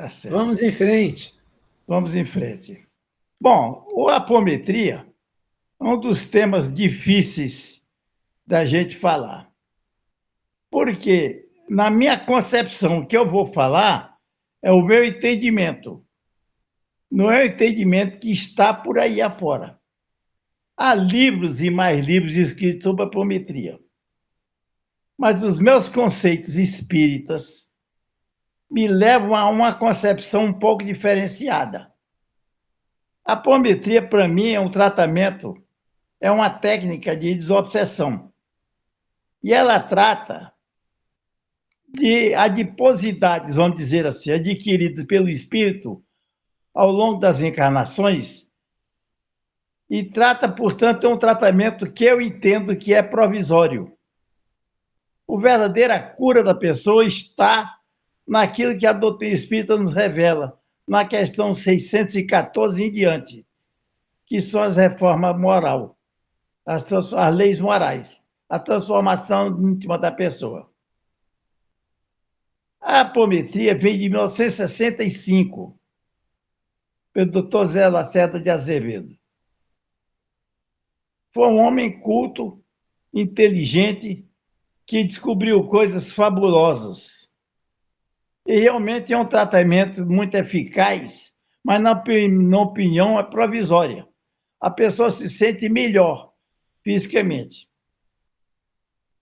Tá certo. Vamos em frente. Vamos em frente. Bom, a apometria é um dos temas difíceis da gente falar. Porque, na minha concepção, o que eu vou falar é o meu entendimento. Não é o entendimento que está por aí afora. Há livros e mais livros escritos sobre apometria. Mas os meus conceitos espíritas me levam a uma concepção um pouco diferenciada. A apometria, para mim, é um tratamento, é uma técnica de desobsessão. E ela trata de adiposidades, vamos dizer assim, adquiridas pelo espírito ao longo das encarnações, e trata, portanto, um tratamento que eu entendo que é provisório. A verdadeira cura da pessoa está naquilo que a doutrina espírita nos revela, na questão 614 em diante, que são as reformas moral, as leis morais, a transformação íntima da pessoa. A apometria vem de 1965, pelo doutor Zé Lacerda de Azevedo. Foi um homem culto, inteligente, que descobriu coisas fabulosas. E realmente é um tratamento muito eficaz, mas, na opinião, é provisória. A pessoa se sente melhor fisicamente.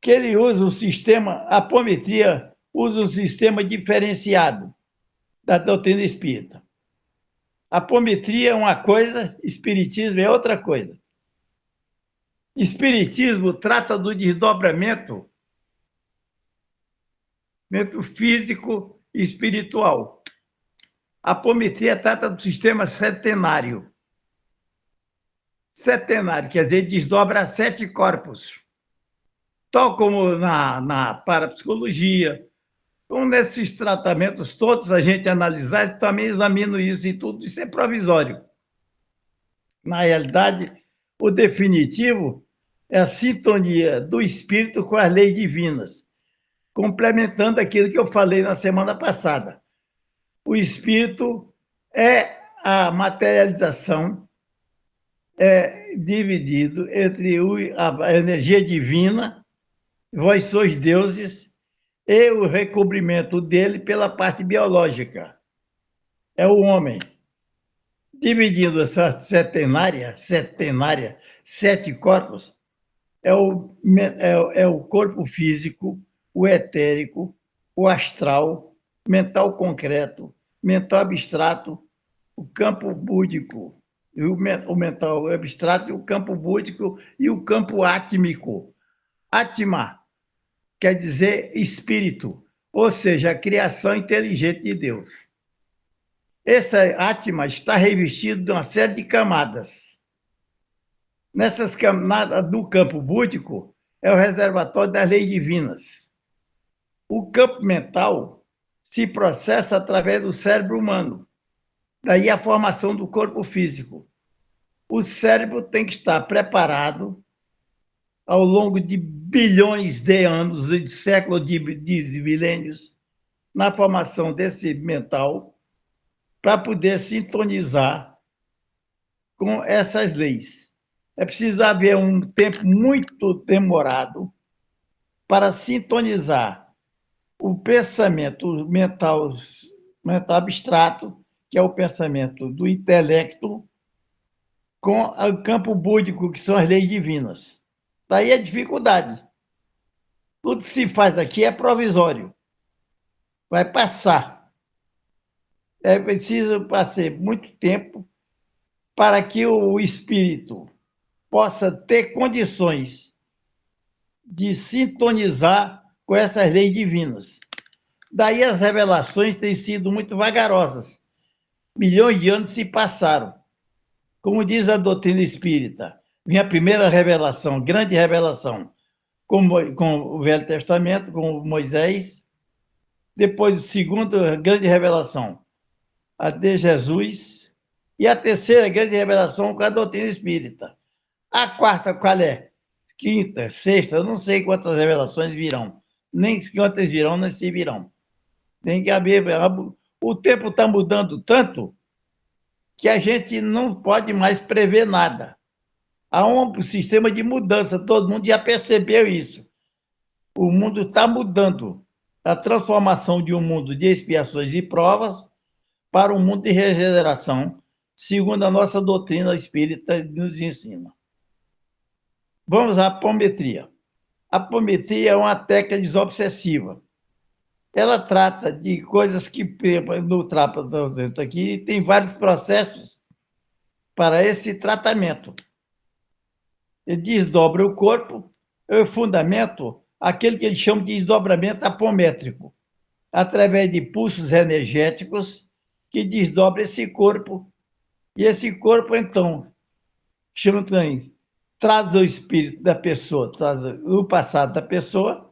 Que ele usa o sistema, a apometria usa um sistema diferenciado da doutrina espírita. A apometria é uma coisa, espiritismo é outra coisa. Espiritismo trata do desdobramento físico e espiritual. A apometria trata do sistema setenário. Setenário, quer dizer, desdobra 7 corpos. Tal como na parapsicologia. Então, nesses tratamentos todos, a gente analisar, eu também examino isso e tudo isso é provisório. Na realidade, o definitivo é a sintonia do espírito com as leis divinas, complementando aquilo que eu falei na semana passada. O espírito é a materialização, é dividido entre a energia divina, vós sois deuses, e o recobrimento dele pela parte biológica. É o homem. Dividindo essa setenária, 7 corpos, é o corpo físico, o etérico, o astral, mental concreto, mental abstrato, o campo búdico, o mental abstrato, o campo búdico e o campo átmico. Atma quer dizer espírito, ou seja, a criação inteligente de Deus. Essa Atma está revestido de uma série de camadas. Nessas camadas do campo búdico é o reservatório das leis divinas. O campo mental se processa através do cérebro humano. Daí a formação do corpo físico. O cérebro tem que estar preparado ao longo de bilhões de anos, de séculos, de milênios, na formação desse mental, para poder sintonizar com essas leis. É preciso haver um tempo muito demorado para sintonizar o pensamento mental abstrato, que é o pensamento do intelecto, com o campo búdico, que são as leis divinas. Daí a dificuldade. Tudo que se faz aqui é provisório. Vai passar. É preciso passar muito tempo para que o espírito possa ter condições de sintonizar com essas leis divinas. Daí as revelações têm sido muito vagarosas. Milhões de anos se passaram. Como diz a doutrina espírita, minha primeira revelação, grande revelação, com o Velho Testamento, com Moisés. Depois, a segunda grande revelação, a de Jesus. E a terceira grande revelação com a doutrina espírita. A quarta, qual é? Quinta, sexta, eu não sei quantas revelações virão. Nem quantas virão, nem se virão. Tem que haver. o tempo está mudando tanto que a gente não pode mais prever nada. Há um sistema de mudança, todo mundo já percebeu isso. O mundo está mudando. A transformação de um mundo de expiações e provas para um mundo de regeneração, segundo a nossa doutrina espírita nos ensina. Vamos à apometria. A apometria é uma técnica desobsessiva. Ela trata de coisas que no tratamento aqui tem vários processos para esse tratamento. Ele desdobra o corpo, eu fundamento aquele que eles chamam de desdobramento apométrico, através de pulsos energéticos que desdobra esse corpo, e esse corpo, então, chama também, traz o espírito da pessoa, traz o passado da pessoa,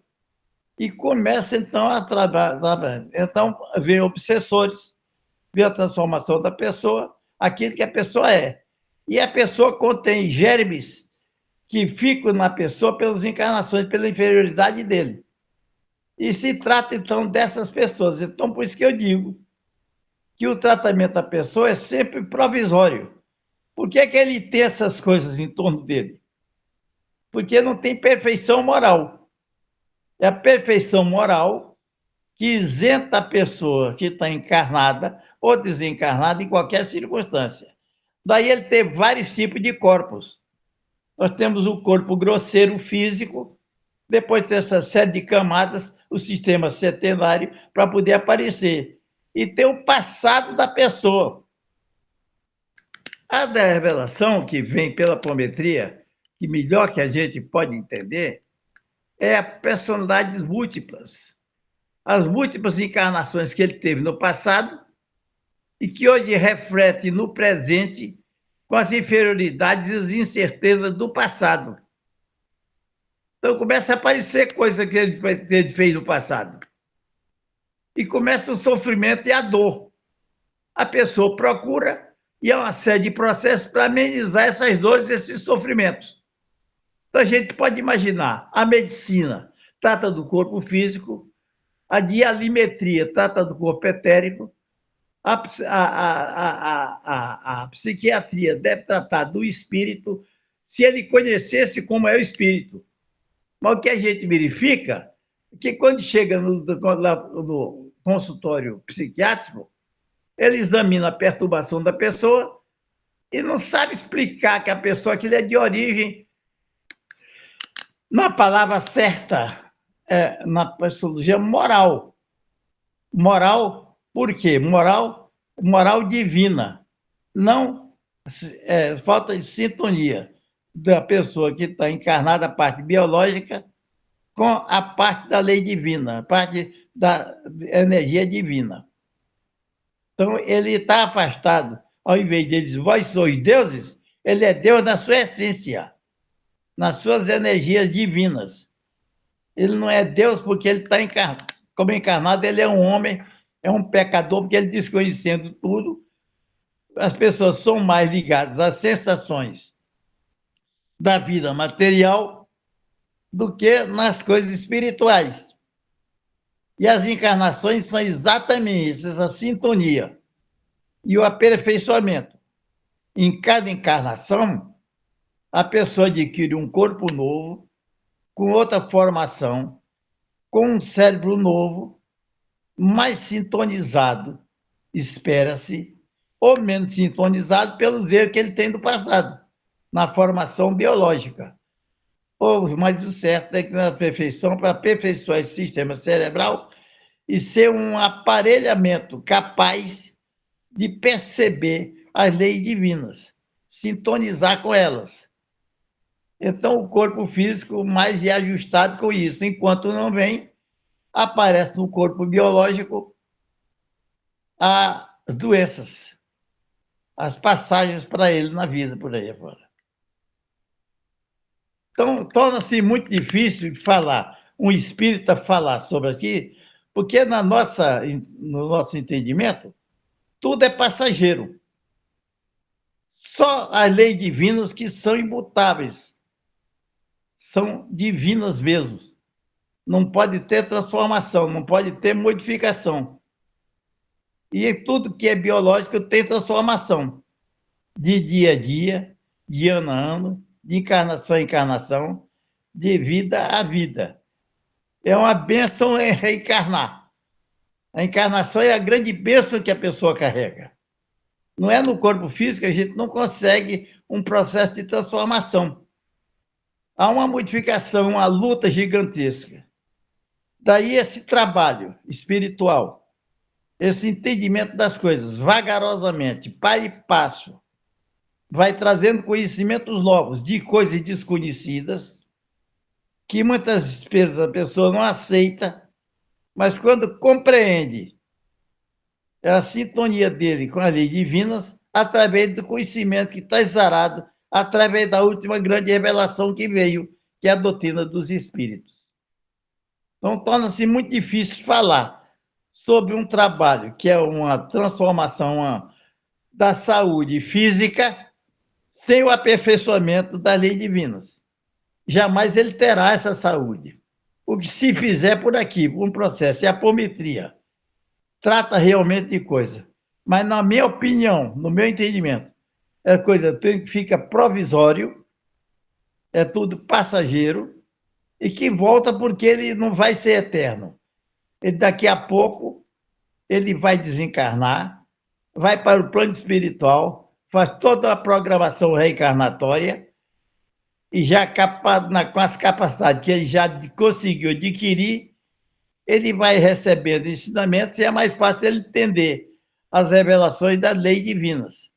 e começa, então, a trabalhar. Então, vem obsessores, vê a transformação da pessoa, aquilo que a pessoa é. E a pessoa contém germes que ficam na pessoa pelas encarnações, pela inferioridade dele. E se trata, então, dessas pessoas. Então, por isso que eu digo que o tratamento da pessoa é sempre provisório. Por que ele tem essas coisas em torno dele? Porque não tem perfeição moral. É a perfeição moral que isenta a pessoa que está encarnada ou desencarnada em qualquer circunstância. Daí ele tem vários tipos de corpos. Nós temos o corpo grosseiro físico, depois tem essa série de camadas, o sistema setenário, para poder aparecer. E tem o passado da pessoa. A da revelação, que vem pela apometria, que melhor que a gente pode entender, é a personalidades múltiplas. As múltiplas encarnações que ele teve no passado e que hoje reflete no presente com as inferioridades e as incertezas do passado. Então começa a aparecer coisa que ele fez no passado. E começa o sofrimento e a dor. A pessoa procura e há uma série de processos para amenizar essas dores e esses sofrimentos. Então a gente pode imaginar, a medicina trata do corpo físico, a dialimetria trata do corpo etérico, a psiquiatria deve tratar do espírito, se ele conhecesse como é o espírito. Mas o que a gente verifica é que quando chega no consultório psiquiátrico, ele examina a perturbação da pessoa e não sabe explicar que a pessoa aquilo é de origem, na palavra certa, na psicologia, moral. Moral, por quê? Moral divina. Não falta de sintonia da pessoa que está encarnada, a parte biológica, com a parte da lei divina, a parte da energia divina. Então, ele está afastado. Ao invés de dizer, vós sois deuses, ele é Deus na sua essência, nas suas energias divinas. Ele não é Deus porque ele está encarnado. Como encarnado, ele é um homem, é um pecador, porque ele, desconhecendo tudo, as pessoas são mais ligadas às sensações da vida material do que nas coisas espirituais. E as encarnações são exatamente isso, essa sintonia e o aperfeiçoamento. Em cada encarnação, a pessoa adquire um corpo novo, com outra formação, com um cérebro novo, mais sintonizado, espera-se, ou menos sintonizado pelos erros que ele tem do passado, na formação biológica. Mas o certo é que na perfeição, para aperfeiçoar esse sistema cerebral e ser um aparelhamento capaz de perceber as leis divinas, sintonizar com elas. Então, o corpo físico mais é ajustado com isso. Enquanto não vem, aparece no corpo biológico as doenças, as passagens para ele na vida, por aí afora. Então, torna-se muito difícil de falar, um espírita falar sobre aqui, porque no nosso entendimento, tudo é passageiro. Só as leis divinas que são imutáveis, são divinas mesmo. Não pode ter transformação, não pode ter modificação. E em tudo que é biológico tem transformação, de dia a dia, de ano a ano, de encarnação a encarnação, de vida a vida. É uma bênção reencarnar. A encarnação é a grande bênção que a pessoa carrega. Não é no corpo físico, a gente não consegue um processo de transformação. Há uma modificação, uma luta gigantesca. Daí esse trabalho espiritual, esse entendimento das coisas, vagarosamente, para e passo, vai trazendo conhecimentos novos de coisas desconhecidas, que muitas vezes a pessoa não aceita, mas quando compreende a sintonia dele com as leis divinas, através do conhecimento que está exarado, através da última grande revelação que veio, que é a doutrina dos espíritos. Então, torna-se muito difícil falar sobre um trabalho que é uma transformação da saúde física sem o aperfeiçoamento das leis divinas. Jamais ele terá essa saúde. O que se fizer por aqui, por um processo de apometria, trata realmente de coisa. Mas, na minha opinião, no meu entendimento, é coisa que fica provisório, é tudo passageiro, e que volta porque ele não vai ser eterno. Ele, daqui a pouco, ele vai desencarnar, vai para o plano espiritual, faz toda a programação reencarnatória, e já com as capacidades que ele já conseguiu adquirir, ele vai recebendo ensinamentos e é mais fácil ele entender as revelações das leis divinas.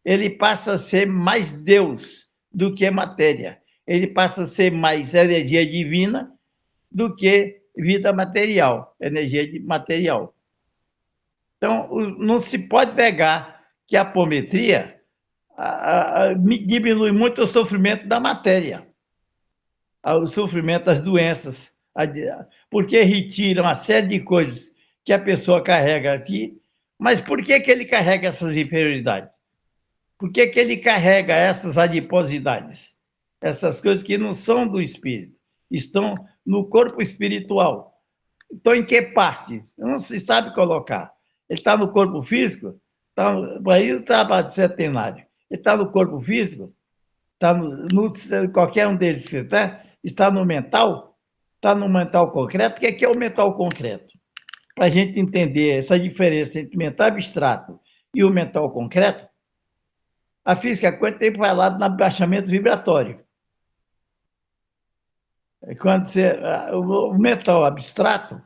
Ele passa a ser mais Deus do que matéria. Ele passa a ser mais energia divina do que vida material, energia material. Então, não se pode negar que a apometria diminui muito o sofrimento da matéria, o sofrimento das doenças, porque retira uma série de coisas que a pessoa carrega aqui. Mas por que ele carrega essas inferioridades? Por que ele carrega essas adiposidades? Essas coisas que não são do espírito, estão no corpo espiritual. Então, em que parte? Não se sabe colocar. Ele está no corpo físico, aí o trabalho de centenário. Ele está no corpo físico, está qualquer um deles que está no mental, está no mental concreto. O que é o mental concreto? Para a gente entender essa diferença entre o mental abstrato e o mental concreto, a física quântica vai lá no abaixamento vibratório. Quando o mental abstrato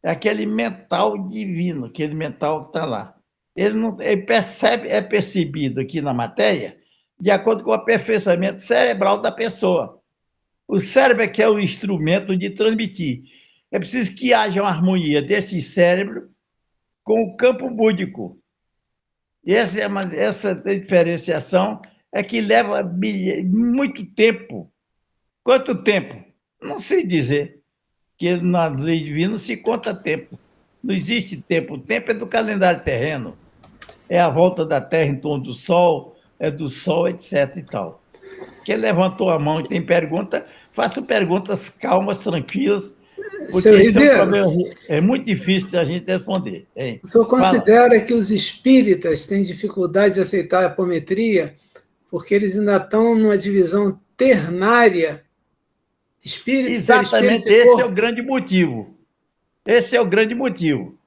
é aquele mental divino, aquele mental que está lá. Ele é percebido aqui na matéria de acordo com o aperfeiçoamento cerebral da pessoa. O cérebro é que é o instrumento de transmitir. É preciso que haja uma harmonia desse cérebro com o campo búdico. E essa diferenciação é que leva muito tempo. Quanto tempo? Não sei dizer, porque nas leis divinas não se conta tempo. Não existe tempo. O tempo é do calendário terreno. É a volta da Terra em torno do Sol, é do Sol, etc. e tal. Quem levantou a mão e tem pergunta, faça perguntas calmas, tranquilas, porque esse é um problema, é muito difícil a gente responder. Hein? O senhor considera que os espíritas têm dificuldade de aceitar a apometria porque eles ainda estão numa divisão ternária, espírito, exatamente, perispírito e corpo? Esse é o grande motivo. Esse é o grande motivo.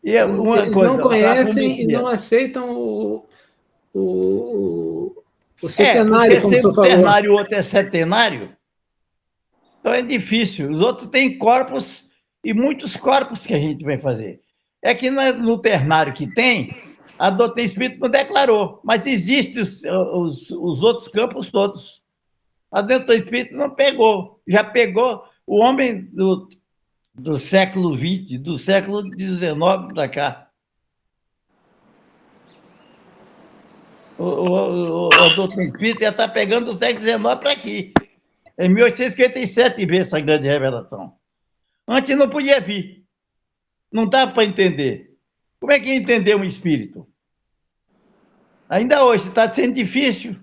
E eles não conhecem e não aceitam o centenário, como o senhor falou. Ternário, o outro é centenário. Então é difícil. Os outros têm corpos, e muitos corpos que a gente vai fazer. É que no ternário que tem, a doutrina espírita não declarou, mas existem os outros campos todos. A doutrina espírita não pegou. Já pegou o homem do século XX, do século XIX para cá. A doutrina espírita já está pegando do século XIX para aqui. Em 1857 veio essa grande revelação. Antes não podia vir. Não dava para entender. Como é que ia entender um espírito? Ainda hoje está sendo difícil.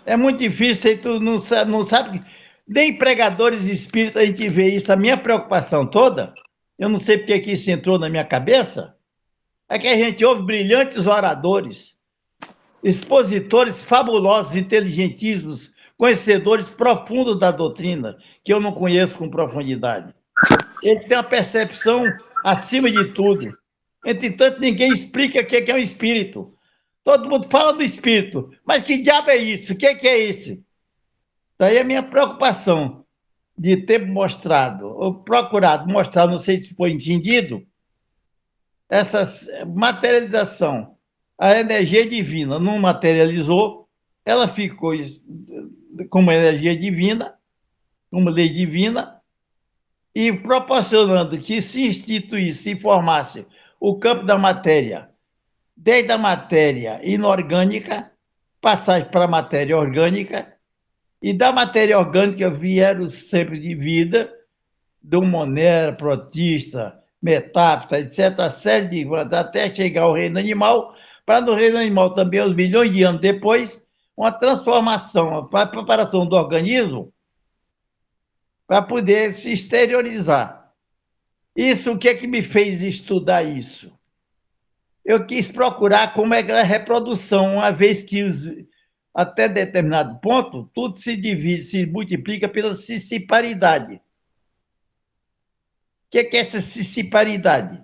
É muito difícil, aí tu não sabe. Nem pregadores espíritas a gente vê isso. A minha preocupação toda eu não sei porque que isso entrou na minha cabeça, é que a gente ouve brilhantes oradores, expositores fabulosos, inteligentíssimos, conhecedores profundos da doutrina, que eu não conheço com profundidade. Ele tem uma percepção acima de tudo. Entretanto, ninguém explica o que é um espírito. Todo mundo fala do espírito, mas que diabo é isso? O que é esse? Daí a minha preocupação de ter mostrado, ou procurado mostrar, não sei se foi entendido, essa materialização, a energia divina não materializou, ela ficou como energia divina, como lei divina, e proporcionando que se instituísse, se formasse o campo da matéria, desde a matéria inorgânica, passagem para a matéria orgânica, e da matéria orgânica vieram sempre de vida, do Monera, Protista, Metáfita, etc., a série de até chegar ao reino animal, para no reino animal também, uns milhões de anos depois, uma transformação, a preparação do organismo para poder se exteriorizar. Isso, o que é que me fez estudar isso? Eu quis procurar como é que é a reprodução, uma vez que até determinado ponto, tudo se divide, se multiplica pela cissiparidade. O que é essa cissiparidade?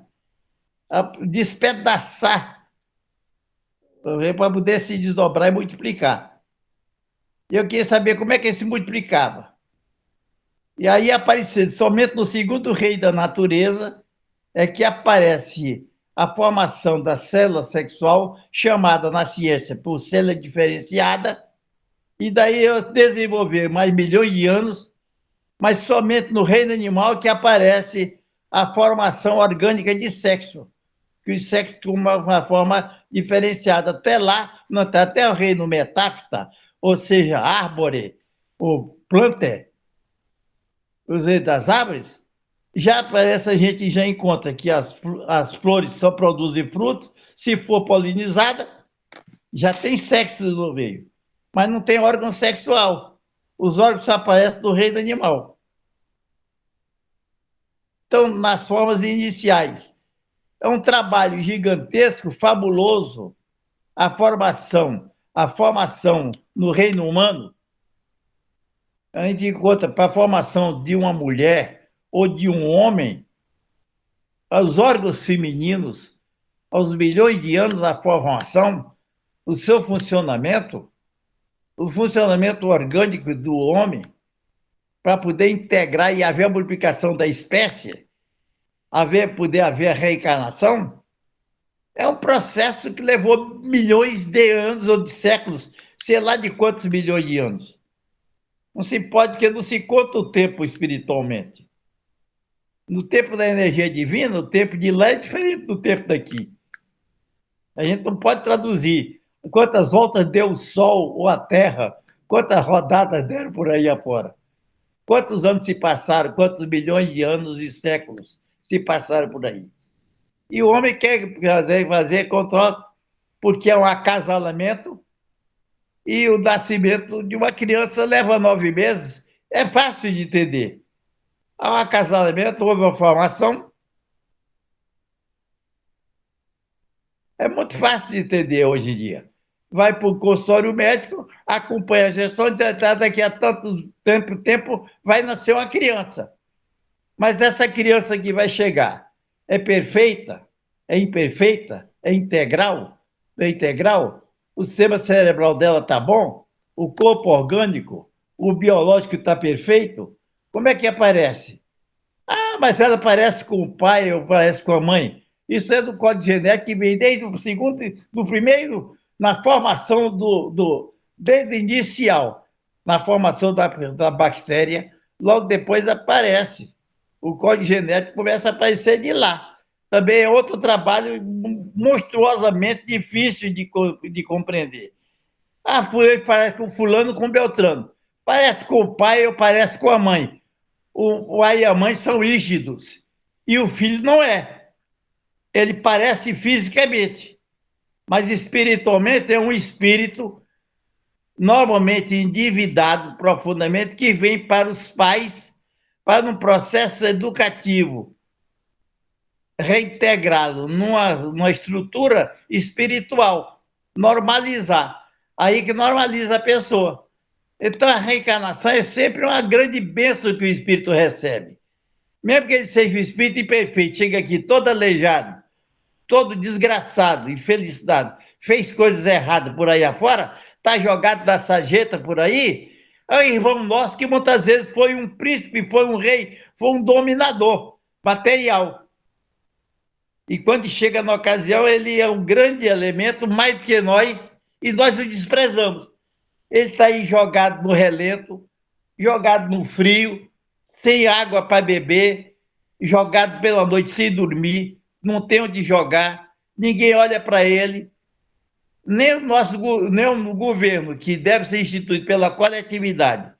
Despedaçar para poder se desdobrar e multiplicar. Eu queria saber como é que ele se multiplicava. E aí apareceu, somente no segundo rei da natureza, é que aparece a formação da célula sexual, chamada na ciência por célula diferenciada, e daí eu desenvolvi mais milhões de anos, mas somente no reino animal que aparece a formação orgânica de sexo, que o sexo com uma forma diferenciada. Até lá, até o reino metáfita, ou seja, árvore, ou planta, os reinos das árvores, já aparece, a gente já encontra que as flores só produzem frutos, se for polinizada, já tem sexo no meio, mas não tem órgão sexual. Os órgãos só aparecem no reino animal. Então, nas formas iniciais. É um trabalho gigantesco, fabuloso, a formação no reino humano. A gente encontra para a formação de uma mulher ou de um homem, os órgãos femininos, aos milhões de anos da formação, o seu funcionamento, o funcionamento orgânico do homem, para poder integrar e haver a multiplicação da espécie, poder haver a reencarnação, é um processo que levou milhões de anos ou de séculos, sei lá de quantos milhões de anos. Não se pode, porque não se conta o tempo espiritualmente. No tempo da energia divina, o tempo de lá é diferente do tempo daqui. A gente não pode traduzir quantas voltas deu o Sol ou a Terra, quantas rodadas deram por aí afora. Quantos anos se passaram, quantos milhões de anos e séculos se passaram por aí. E o homem quer fazer controle, porque é um acasalamento, e o nascimento de uma criança leva 9 meses. É fácil de entender. Há um acasalamento, houve uma formação. É muito fácil de entender hoje em dia. Vai para o consultório médico, acompanha a gestão, diz que daqui a tanto tempo vai nascer uma criança. Mas essa criança que vai chegar é perfeita? É imperfeita? É integral? É integral? O sistema cerebral dela está bom? O corpo orgânico? O biológico está perfeito? Como é que aparece? Ah, mas ela parece com o pai ou parece com a mãe. Isso é do código genético que vem desde o segundo, do primeiro, na formação desde o inicial, na formação da bactéria, logo depois aparece. O código genético começa a aparecer de lá. Também é outro trabalho monstruosamente difícil de compreender. Ah, parece com fulano com Beltrano. Parece com o pai ou parece com a mãe. O pai e a mãe são rígidos. E o filho não é. Ele parece fisicamente, mas espiritualmente é um espírito normalmente endividado profundamente, que vem para os pais, para um processo educativo reintegrá-lo numa estrutura espiritual, normalizar. Aí que normaliza a pessoa. Então, a reencarnação é sempre uma grande bênção que o espírito recebe. Mesmo que ele seja um espírito imperfeito, chega aqui todo aleijado, todo desgraçado, infelicidade, fez coisas erradas por aí afora, está jogado da sarjeta por aí, é um irmão nosso que muitas vezes foi um príncipe, foi um rei, foi um dominador material. E quando chega na ocasião, ele é um grande elemento, mais do que nós, e nós o desprezamos. Ele está aí jogado no relento, jogado no frio, sem água para beber, jogado pela noite sem dormir, não tem onde jogar, ninguém olha para ele, nem o governo, que deve ser instituído pela coletividade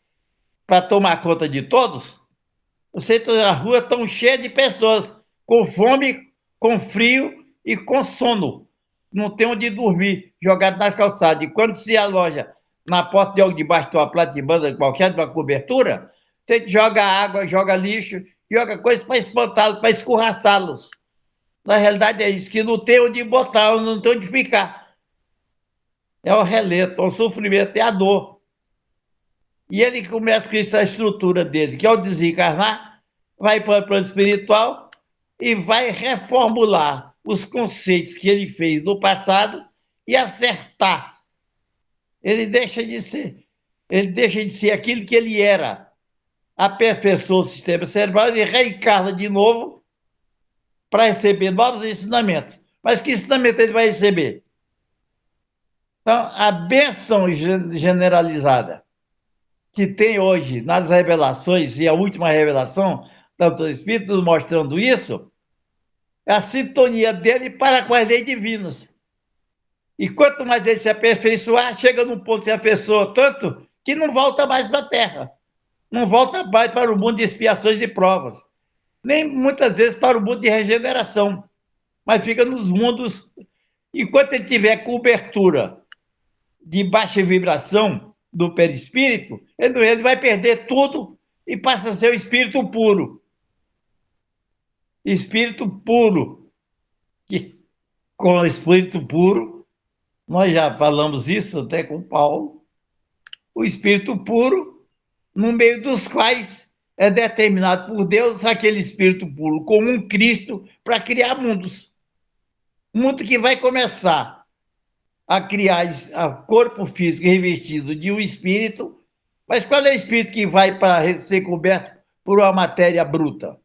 para tomar conta de todos. Os centros da rua estão cheios de pessoas com fome, com frio e com sono. Não tem onde dormir, jogado nas calçadas. E quando se aloja na porta de alguém debaixo de uma platibanda qualquer, de uma cobertura, você joga água, joga lixo, joga coisas para espantá-los, para escorraçá-los. Na realidade é isso, que não tem onde botar, não tem onde ficar. É o relento, é o sofrimento, é a dor. E ele começa com essa estrutura dele, que ao desencarnar, vai para o plano espiritual e vai reformular os conceitos que ele fez no passado e acertar. Ele deixa de ser aquilo que ele era, aperfeiçoa o sistema cerebral e reencarna de novo para receber novos ensinamentos. Mas que ensinamento ele vai receber? Então, a bênção generalizada que tem hoje nas revelações, e a última revelação da doutora Espírito nos mostrando isso, é a sintonia dele para com as leis divinas. E quanto mais ele se aperfeiçoar, chega num ponto de se aperfeiçoar tanto que não volta mais para a Terra, não volta mais para o mundo de expiações e provas, nem muitas vezes para o mundo de regeneração, mas fica nos mundos. Enquanto ele tiver cobertura de baixa vibração do perispírito, ele vai perder tudo e passa a ser o espírito puro. Espírito puro. Que, com o espírito puro, nós já falamos isso até com Paulo, o espírito puro, no meio dos quais é determinado por Deus aquele espírito puro, como um Cristo, para criar mundos. Mundo que vai começar a criar corpo físico revestido de um espírito, mas qual é o espírito que vai para ser coberto por uma matéria bruta?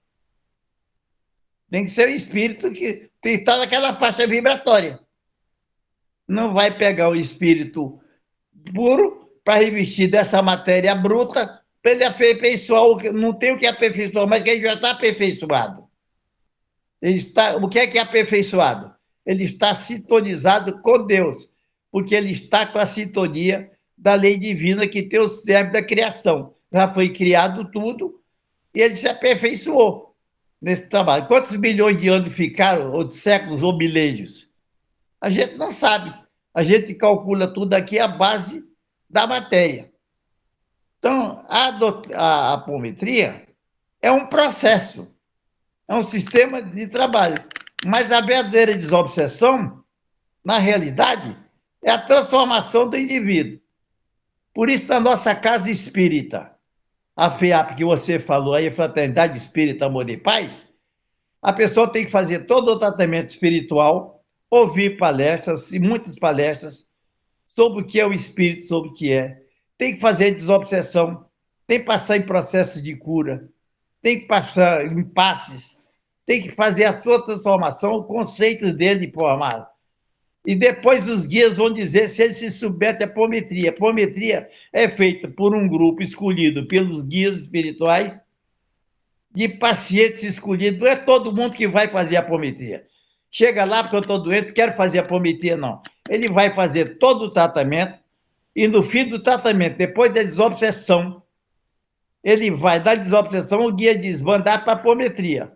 Tem que ser um espírito que está naquela faixa vibratória. Não vai pegar o espírito puro para revestir dessa matéria bruta, para ele aperfeiçoar, não tem o que aperfeiçoar, mas que ele já está aperfeiçoado. O que é aperfeiçoado? Ele está sintonizado com Deus, porque ele está com a sintonia da lei divina que tem o cerne da criação. Já foi criado tudo e ele se aperfeiçoou nesse trabalho. Quantos milhões de anos ficaram, ou de séculos, ou milênios? A gente não sabe. A gente calcula tudo aqui à base da matéria. Então, a apometria é um processo, é um sistema de trabalho. Mas a verdadeira desobsessão, na realidade, é a transformação do indivíduo. Por isso, na nossa casa espírita, a FEAP que você falou aí, Fraternidade Espírita Amor e Paz, a pessoa tem que fazer todo o tratamento espiritual, ouvir palestras, e muitas palestras, sobre o que é o espírito, sobre o que é. Tem que fazer desobsessão, tem que passar em processos de cura, tem que passar em passes, tem que fazer a sua transformação, o conceito dele formado. E depois os guias vão dizer se ele se submete à apometria. A apometria é feita por um grupo escolhido pelos guias espirituais, de pacientes escolhidos. Não é todo mundo que vai fazer a apometria. Chega lá porque eu estou doente, quero fazer a apometria, não. Ele vai fazer todo o tratamento e no fim do tratamento, depois da desobsessão, ele vai dar desobsessão, o guia diz, mandar para a apometria.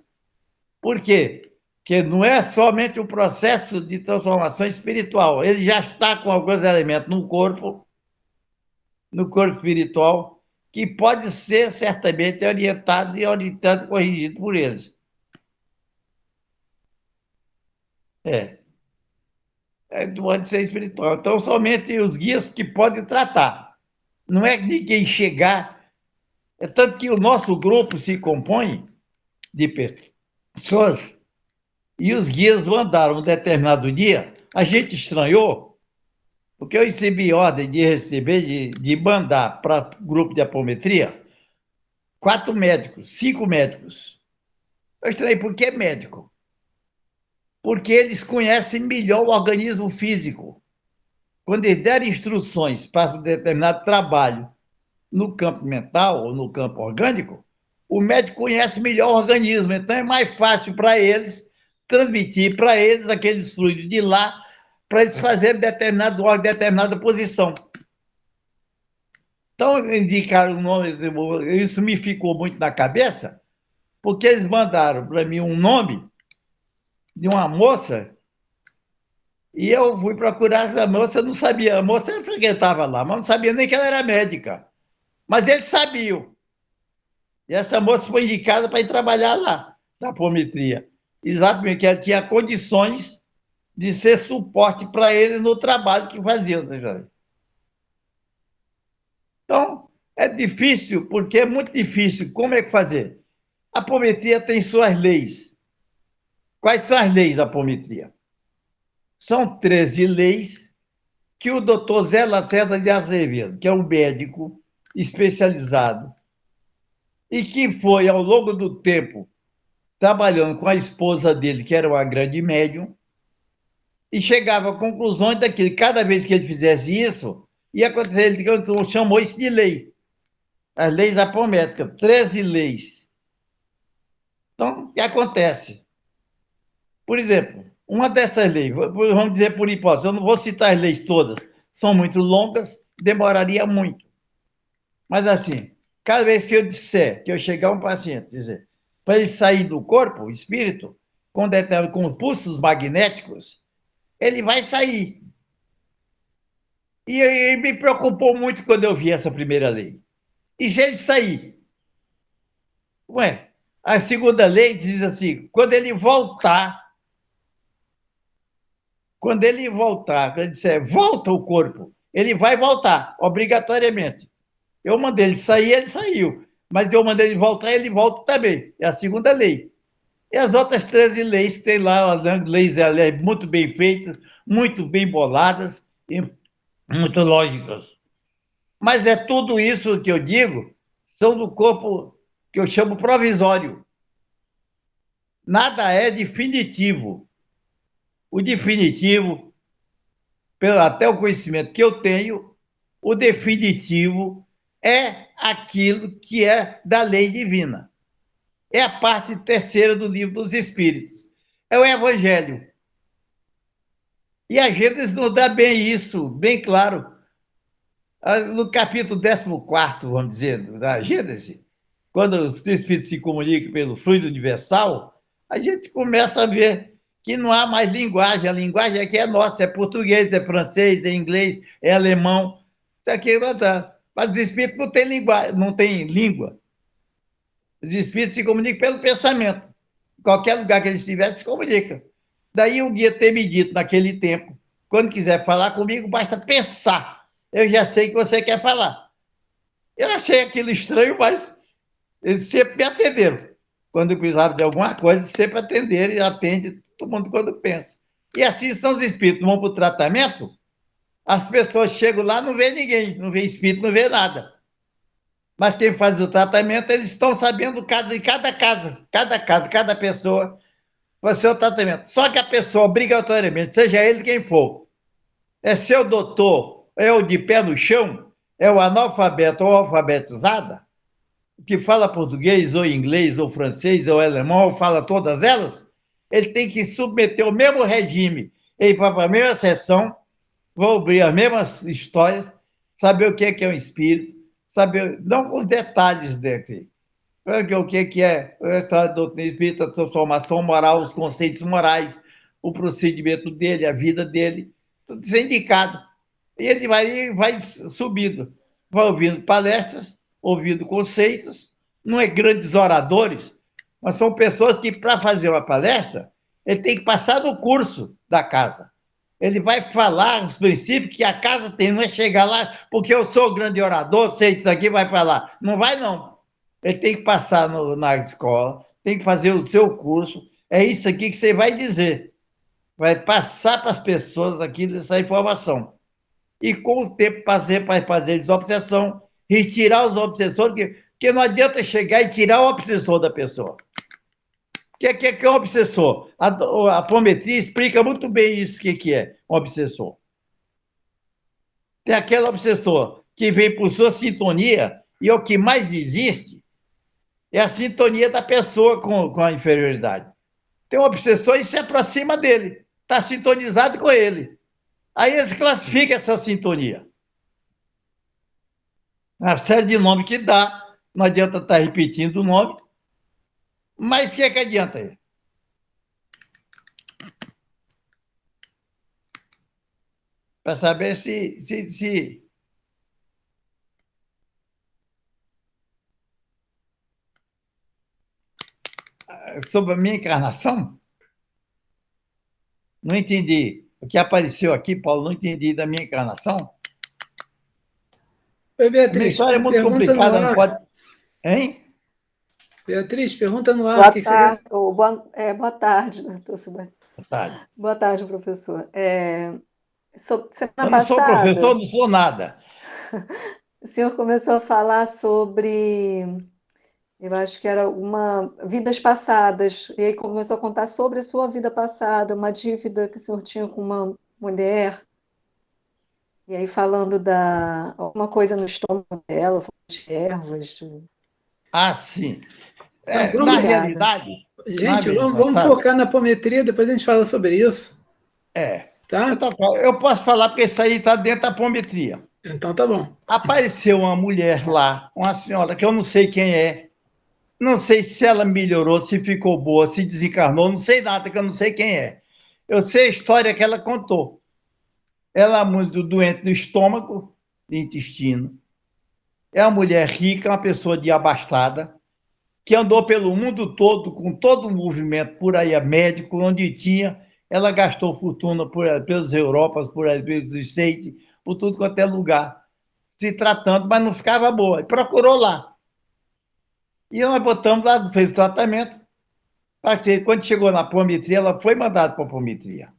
Por quê? Porque não é somente um processo de transformação espiritual, ele já está com alguns elementos no corpo espiritual, que pode ser certamente orientado e corrigido por eles. É, pode ser espiritual. Então, somente os guias que podem tratar. Não é ninguém chegar. É tanto que o nosso grupo se compõe de pessoas e os guias mandaram um determinado dia. A gente estranhou, porque eu recebi ordem de receber, de mandar para o grupo de apometria 4 médicos, 5 médicos. Eu estranhei, por que médico? Porque eles conhecem melhor o organismo físico. Quando eles derem instruções para um determinado trabalho no campo mental ou no campo orgânico, o médico conhece melhor o organismo, então é mais fácil para eles transmitir para eles aqueles fluidos de lá, para eles fazerem determinado órgão, determinada posição. Então, indicaram o nome, isso me ficou muito na cabeça, porque eles mandaram para mim um nome de uma moça e eu fui procurar essa moça, eu não sabia, a moça frequentava lá, mas não sabia nem que ela era médica. Mas eles sabiam. E essa moça foi indicada para ir trabalhar lá, na apometria. Exatamente, que ela tinha condições de ser suporte para eles no trabalho que faziam. Né? Então, é difícil, porque é muito difícil. Como é que fazer? A apometria tem suas leis. Quais são as leis da apometria? São 13 leis que o doutor Zé Lacerda de Azevedo, que é um médico especializado, e que foi, ao longo do tempo, trabalhando com a esposa dele, que era uma grande médium, e chegava a conclusões daquilo. Cada vez que ele fizesse isso, ia acontecer, ele chamou isso de lei. As leis apométricas, 13 leis. Então, o que acontece? Por exemplo, uma dessas leis, vamos dizer por hipótese, eu não vou citar as leis todas, são muito longas, demoraria muito. Mas assim, cada vez que eu disser, que eu chegar a um paciente, dizer, para ele sair do corpo, o espírito, com pulsos magnéticos, ele vai sair. E me preocupou muito quando eu vi essa primeira lei. E se ele sair? Ué, a segunda lei diz assim: quando ele voltar, quando ele disser volta o corpo, ele vai voltar, obrigatoriamente. Eu mandei ele sair, ele saiu. Mas eu mandei ele voltar, ele volta também. É a segunda lei. E as outras 13 leis que tem lá, as leis muito bem feitas, muito bem boladas e muito lógicas. Mas é tudo isso que eu digo, são do corpo que eu chamo provisório. Nada é definitivo. O definitivo, até o conhecimento que eu tenho, o definitivo é aquilo que é da lei divina. É a parte terceira do livro dos Espíritos. É o Evangelho. E a Gênesis nos dá bem isso, bem claro. No capítulo 14, vamos dizer, da Gênesis, quando os Espíritos se comunicam pelo fluido universal, a gente começa a ver que não há mais linguagem. A linguagem aqui é nossa, é português, é francês, é inglês, é alemão. Isso aqui não dá. Mas os Espíritos não têm linguagem, não têm língua. Os Espíritos se comunicam pelo pensamento. Em qualquer lugar que eles estiverem, se comunicam. Daí o guia ter me dito naquele tempo, quando quiser falar comigo, basta pensar. Eu já sei que você quer falar. Eu achei aquilo estranho, mas eles sempre me atenderam. Quando eu precisava de alguma coisa, sempre atenderam e atende todo mundo quando pensa. E assim são os espíritos. Vão para o tratamento, as pessoas chegam lá, não vê ninguém, não vê espírito, não vê nada. Mas quem faz o tratamento, eles estão sabendo de cada casa, cada pessoa vai ser o tratamento. Só que a pessoa, obrigatoriamente, seja ele quem for, é seu doutor, é o de pé no chão, é o analfabeto ou alfabetizada, que fala português, ou inglês, ou francês, ou alemão, ou fala todas elas, ele tem que submeter o mesmo regime. Ele vai para a mesma sessão, vai abrir as mesmas histórias, saber o que é um espírito, saber, não os detalhes dele, o que é a história do doutrina espírita, a transformação moral, os conceitos morais, o procedimento dele, a vida dele, tudo isso é indicado. E ele vai subindo, vai ouvindo palestras, ouvindo conceitos, não é grandes oradores, mas são pessoas que, para fazer uma palestra, Ele tem que passar no curso da casa. Ele vai falar os princípios que a casa tem, não é chegar lá, porque eu sou o grande orador, sei disso aqui, vai falar. Não vai, não. Ele tem que passar na escola, tem que fazer o seu curso. É isso aqui que você vai dizer. Vai passar para as pessoas aqui essa informação. E com o tempo vai fazer desobsessão, retirar os obsessores, porque não adianta chegar e tirar o obsessor da pessoa. O que é um obsessor? A apometria explica muito bem isso, o que é um obsessor. Tem aquele obsessor que vem por sua sintonia, e o que mais existe é a sintonia da pessoa com a inferioridade. Tem um obsessor e se aproxima dele, está sintonizado com ele. Aí eles classificam essa sintonia. Uma série de nomes que dá, não adianta estar repetindo o nome, mas o que adianta aí? Para saber se sobre a minha encarnação, não entendi. O que apareceu aqui, Paulo, não entendi da minha encarnação. Oi, A minha Beatriz, história é muito pergunta no complicada, não ar. pode. Hein? Beatriz, pergunta no ar. Boa O que você quer? tarde, boa tarde, doutor Sebastião. Boa tarde. Boa tarde, professor. Semana Eu não sou passada, professor, não sou nada. o senhor começou a falar sobre, eu acho que era vidas passadas, e aí começou a contar sobre a sua vida passada, uma dívida que o senhor tinha com uma mulher, e aí falando alguma coisa no estômago dela, de ervas. Ah, sim. Então, Na vamos, realidade, na gente, mesma, vamos sabe? focar na apometria, depois a gente fala sobre isso, tá? Eu posso falar porque isso aí está dentro da apometria. Então tá bom. Apareceu uma mulher lá, uma senhora, que eu não sei quem é, não sei se ela melhorou, se ficou boa, se desencarnou, não sei nada, que eu não sei quem é. Eu sei a história que ela contou. Ela é muito doente do estômago, do intestino. É uma mulher rica, uma pessoa de abastada, que andou pelo mundo todo, com todo o movimento por aí, médico, onde tinha. Ela gastou fortuna pelas Europas, por aí, pelos States, por tudo quanto é lugar, se tratando, mas não ficava boa. E procurou lá. E nós botamos lá, fez o tratamento. Quando chegou na apometria, ela foi mandada para a apometria.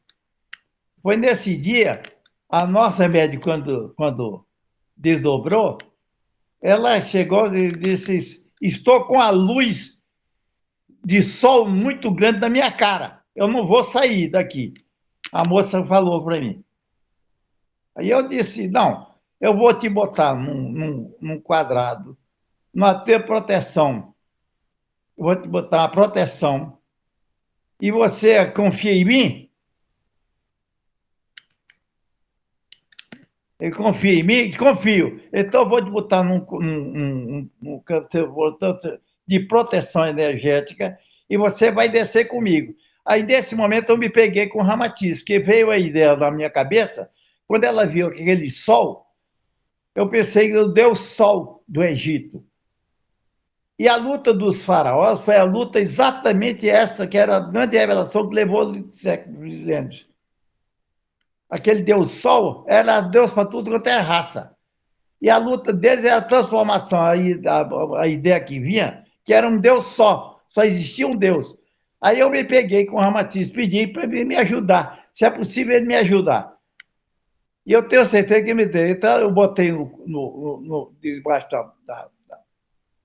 Foi nesse dia, a nossa médica, quando desdobrou, ela chegou e disse: estou com a luz de sol muito grande na minha cara. Eu não vou sair daqui. A moça falou para mim. Aí eu disse: não, eu vou te botar num quadrado, não ter proteção. Eu vou te botar uma proteção. E você confia em mim? Ele confia em mim? Confio. Então, eu vou te botar num canto de proteção energética e você vai descer comigo. Aí, nesse momento, eu me peguei com o Ramatiz, que veio a ideia na minha cabeça. Quando ela viu aquele sol, eu pensei no Deus Sol do Egito. E a luta dos faraós foi a luta exatamente essa, que era a grande revelação que levou séculos. Aquele Deus Sol era Deus para tudo quanto é raça. E a luta deles era a transformação, a ideia que vinha, que era um Deus só existia um Deus. Aí eu me peguei com o Ramatiz, pedi para ele me ajudar, se é possível ele me ajudar. E eu tenho certeza que ele me deu. Então eu botei debaixo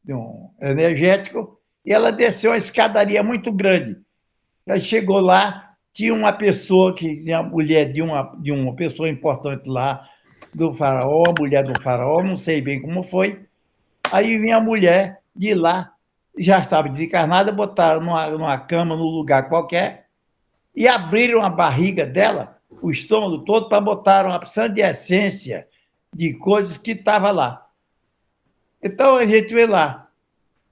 de um energético e ela desceu uma escadaria muito grande. Ela chegou lá, tinha uma pessoa, a mulher de uma pessoa importante lá, do faraó, a mulher do faraó, não sei bem como foi. Aí vinha a mulher de lá, já estava desencarnada, botaram numa cama, num lugar qualquer, e abriram a barriga dela, o estômago todo, para botar uma opção de essência de coisas que estava lá. Então a gente vê lá,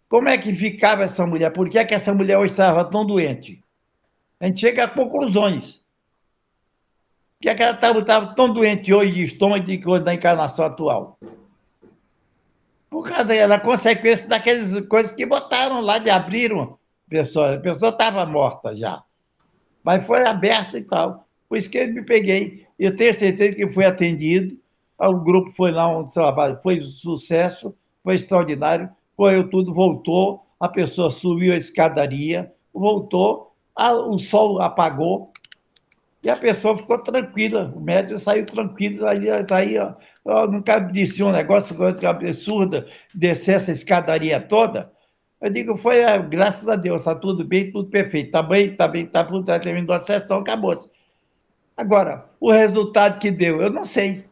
como é que ficava essa mulher? Por que é que essa mulher hoje estava tão doente? A gente chega a conclusões. Por que é que ela estava tão doente hoje de estômago de coisa da encarnação atual? Por causa da consequência daquelas coisas que botaram lá, de abriram a pessoa estava morta já. mas foi aberto e tal. Por isso que eu me peguei. Eu tenho certeza que fui atendido, o grupo foi lá, um trabalho, foi um sucesso, foi extraordinário, correu tudo, voltou, a pessoa subiu a escadaria, voltou, o sol apagou, e a pessoa ficou tranquila, o médico saiu tranquilo, aí ó, nunca disse um negócio absurdo, descer essa escadaria toda. Eu digo, foi, graças a Deus, está tudo bem, tudo perfeito, está bem, está bem, está tudo, terminou a sessão, acabou-se. Agora, o resultado que deu, eu não sei.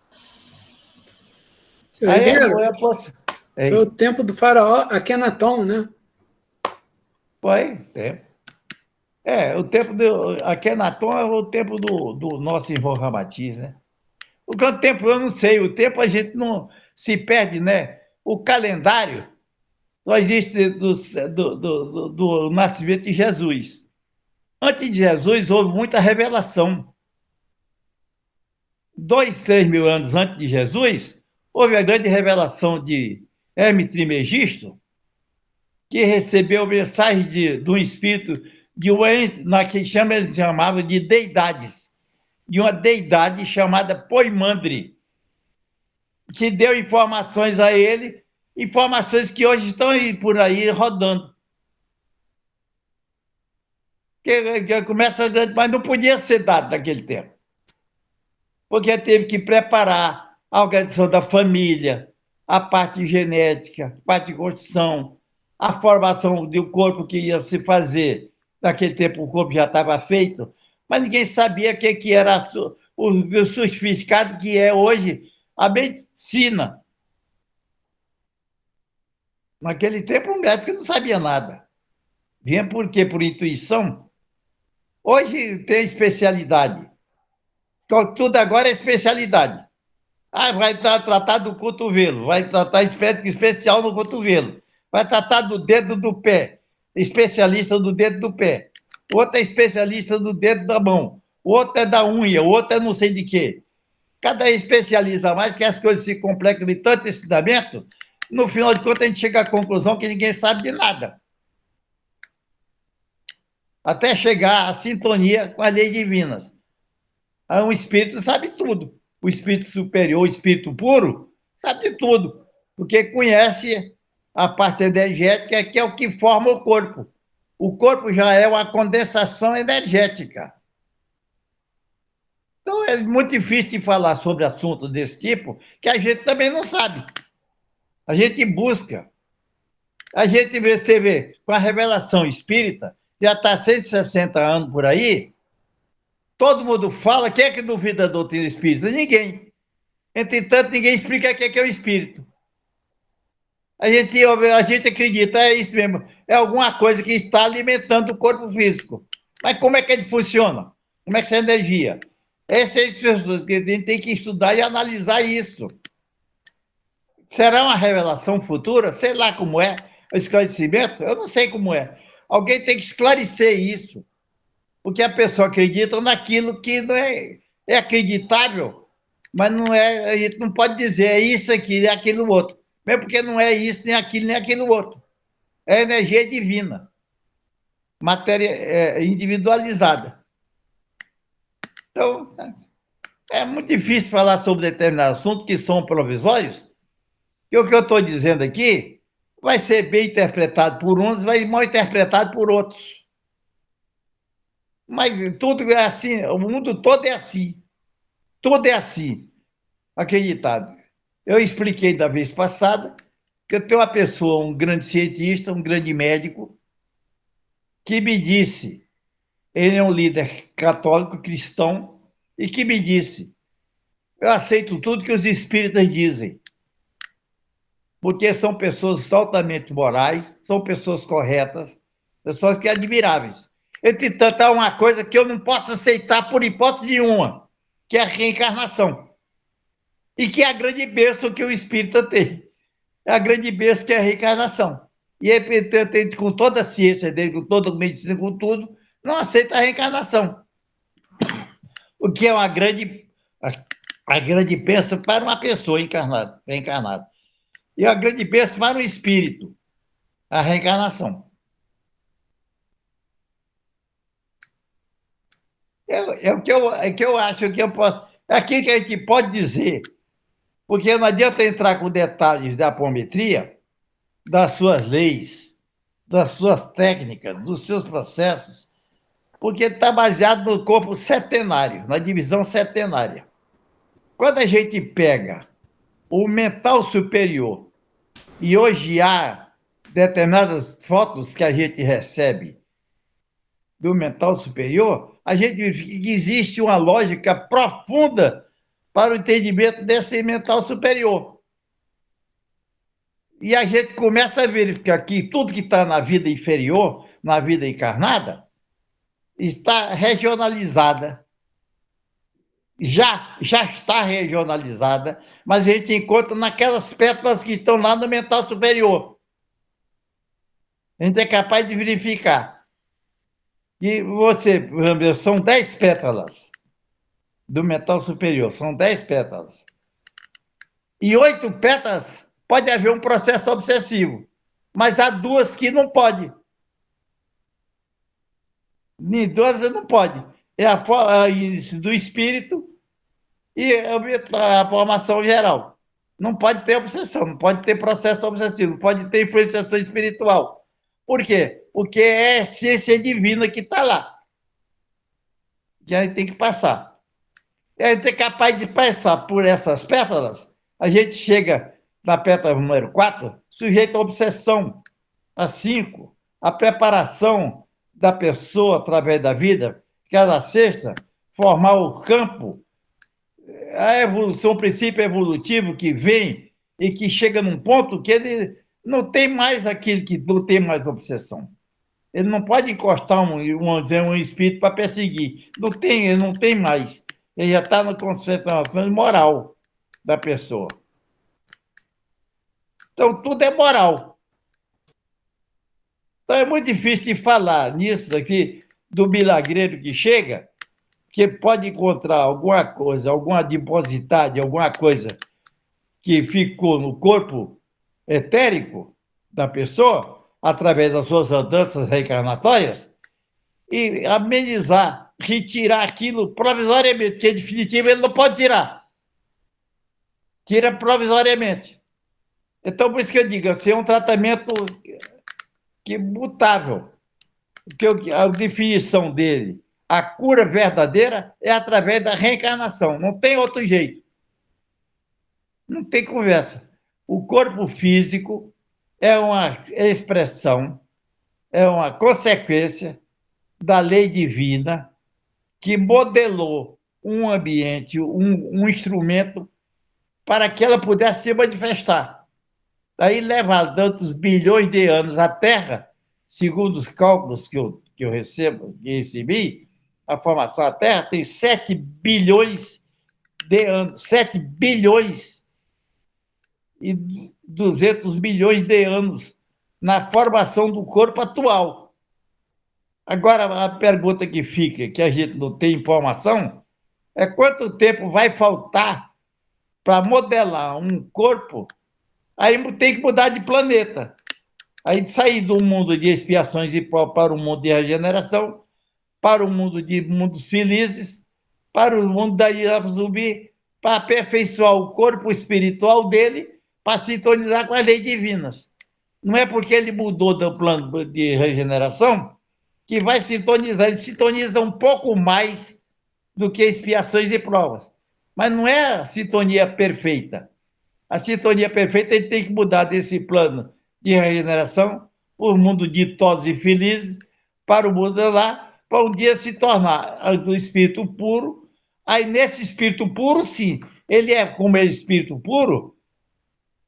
Seu Aí Ribeiro, eu posso... foi o tempo do faraó Akenaton, né? Foi, tempo. O tempo do... Akenaton é o tempo do nosso Ivan Ramatiz, né? O quanto tempo eu não sei, o tempo a gente não se perde, né? O calendário só existe do nascimento de Jesus. Antes de Jesus, houve muita revelação. 2, 3 mil anos antes de Jesus, houve a grande revelação de Hermes Trismegisto, que recebeu mensagem de um espírito de uma, na que eles chamavam de deidades, de uma deidade chamada Poimandre, que deu informações a ele, informações que hoje estão aí, por aí rodando. Que começa grande, mas não podia ser dado naquele tempo, porque teve que preparar a organização da família, a parte genética, a parte de construção, a formação do corpo que ia se fazer. Naquele tempo o corpo já estava feito, mas ninguém sabia o que era o sofisticado que é hoje a medicina. Naquele tempo o médico não sabia nada. Vinha por quê? Por intuição. Hoje tem especialidade. Tudo agora é especialidade. Vai tratar do cotovelo, vai tratar especial no cotovelo, vai tratar do dedo do pé, especialista do dedo do pé, outro é especialista do dedo da mão, outro é da unha, outro é não sei de quê. Cada especializa mais, que as coisas se complicam de tanto ensinamento, no final de contas a gente chega à conclusão que ninguém sabe de nada. Até chegar à sintonia com as leis divinas. Aí um espírito sabe tudo. O espírito superior, o espírito puro, sabe de tudo, porque conhece a parte energética, que é o que forma o corpo. O corpo já é uma condensação energética. Então é muito difícil de falar sobre assuntos desse tipo, que a gente também não sabe. A gente busca. A gente vê, você vê, com a revelação espírita, já está 160 anos por aí, todo mundo fala, quem é que duvida da doutrina espírita? Ninguém. Entretanto, ninguém explica o que é o espírito. A gente acredita, é isso mesmo, é alguma coisa que está alimentando o corpo físico. Mas como é que ele funciona? Como é que essa energia? Essas pessoas que a gente tem que estudar e analisar isso. Será uma revelação futura? Sei lá como é. O esclarecimento? Eu não sei como é. Alguém tem que esclarecer isso. Porque a pessoa acredita naquilo que não é acreditável, mas não é, a gente não pode dizer é isso aqui, é aquilo outro. Mesmo porque não é isso, nem aquilo, nem aquilo outro. É energia divina, matéria individualizada. Então, é muito difícil falar sobre determinados assuntos que são provisórios, e o que eu estou dizendo aqui vai ser bem interpretado por uns e vai mal interpretado por outros. Mas tudo é assim, o mundo todo é assim. Tudo é assim, acreditado. Eu expliquei da vez passada que eu tenho uma pessoa, um grande cientista, um grande médico, que me disse, ele é um líder católico cristão, e que me disse, eu aceito tudo que os espíritas dizem, porque são pessoas altamente morais, são pessoas corretas, pessoas que admiráveis. Entretanto, há uma coisa que eu não posso aceitar por hipótese nenhuma, que é a reencarnação. E que é a grande bênção que o espírita tem. É a grande bênção que é a reencarnação. E ele, com toda a ciência dele, com toda a medicina, com tudo, não aceita a reencarnação. O que é a grande bênção para uma pessoa reencarnada. E a grande bênção para o espírito, a reencarnação. É o que eu acho que eu posso. É aquilo que a gente pode dizer, porque não adianta entrar com detalhes da apometria, das suas leis, das suas técnicas, dos seus processos, porque está baseado no corpo setenário, na divisão setenária. Quando a gente pega o mental superior, e hoje há determinadas fotos que a gente recebe do mental superior, a gente verifica que existe uma lógica profunda para o entendimento desse mental superior. E a gente começa a verificar que tudo que está na vida inferior, na vida encarnada, está regionalizada. Já está regionalizada, mas a gente encontra naquelas pétalas que estão lá no mental superior. A gente é capaz de verificar. E você, são 10 pétalas do mental superior, são 10 pétalas. E 8 pétalas pode haver um processo obsessivo, mas há 2 que não pode. Em 2 não pode. É a do espírito e a formação geral. Não pode ter obsessão, não pode ter processo obsessivo, não pode ter influenciação espiritual. Por quê? Porque é a essência divina que está lá. Que a gente tem que passar. E a gente é capaz de passar por essas pétalas, a gente chega na pétala número 4, sujeito à obsessão, a 5, a preparação da pessoa através da vida, cada sexta, formar o campo, a evolução, o princípio evolutivo que vem e que chega num ponto que ele não tem mais aquilo que não tem mais obsessão. Ele não pode encostar um espírito para perseguir. Ele não tem mais. Ele já está na concentração moral da pessoa. Então, tudo é moral. Então, é muito difícil de falar nisso aqui, do milagreiro que chega, que pode encontrar alguma coisa, alguma adiposidade, alguma coisa que ficou no corpo etérico da pessoa, através das suas andanças reencarnatórias, e amenizar, retirar aquilo provisoriamente, porque, em definitivo, ele não pode tirar. Tira provisoriamente. Então, por isso que eu digo, assim, é um tratamento que mutável. Porque a definição dele, a cura verdadeira, é através da reencarnação. Não tem outro jeito. Não tem conversa. O corpo físico é uma expressão, é uma consequência da lei divina que modelou um ambiente, um instrumento para que ela pudesse se manifestar. Aí leva tantos bilhões de anos a Terra, segundo os cálculos que eu recebi, a formação da Terra tem 7 bilhões de anos, 7 bilhões e 200 milhões de anos na formação do corpo atual. Agora, a pergunta que fica, que a gente não tem informação, é quanto tempo vai faltar para modelar um corpo. Aí tem que mudar de planeta. Aí sair do mundo de expiações e para o mundo de regeneração, para o mundo de mundos felizes, para o mundo da Irapuzubi, para aperfeiçoar o corpo espiritual dele, para sintonizar com as leis divinas. Não é porque ele mudou do plano de regeneração que vai sintonizar. Ele sintoniza um pouco mais do que expiações e provas. Mas não é a sintonia perfeita. A sintonia perfeita, ele tem que mudar desse plano de regeneração para o mundo ditosos e felizes, para o mundo lá, para um dia se tornar do espírito puro. Aí, nesse espírito puro, sim, ele é, como é espírito puro,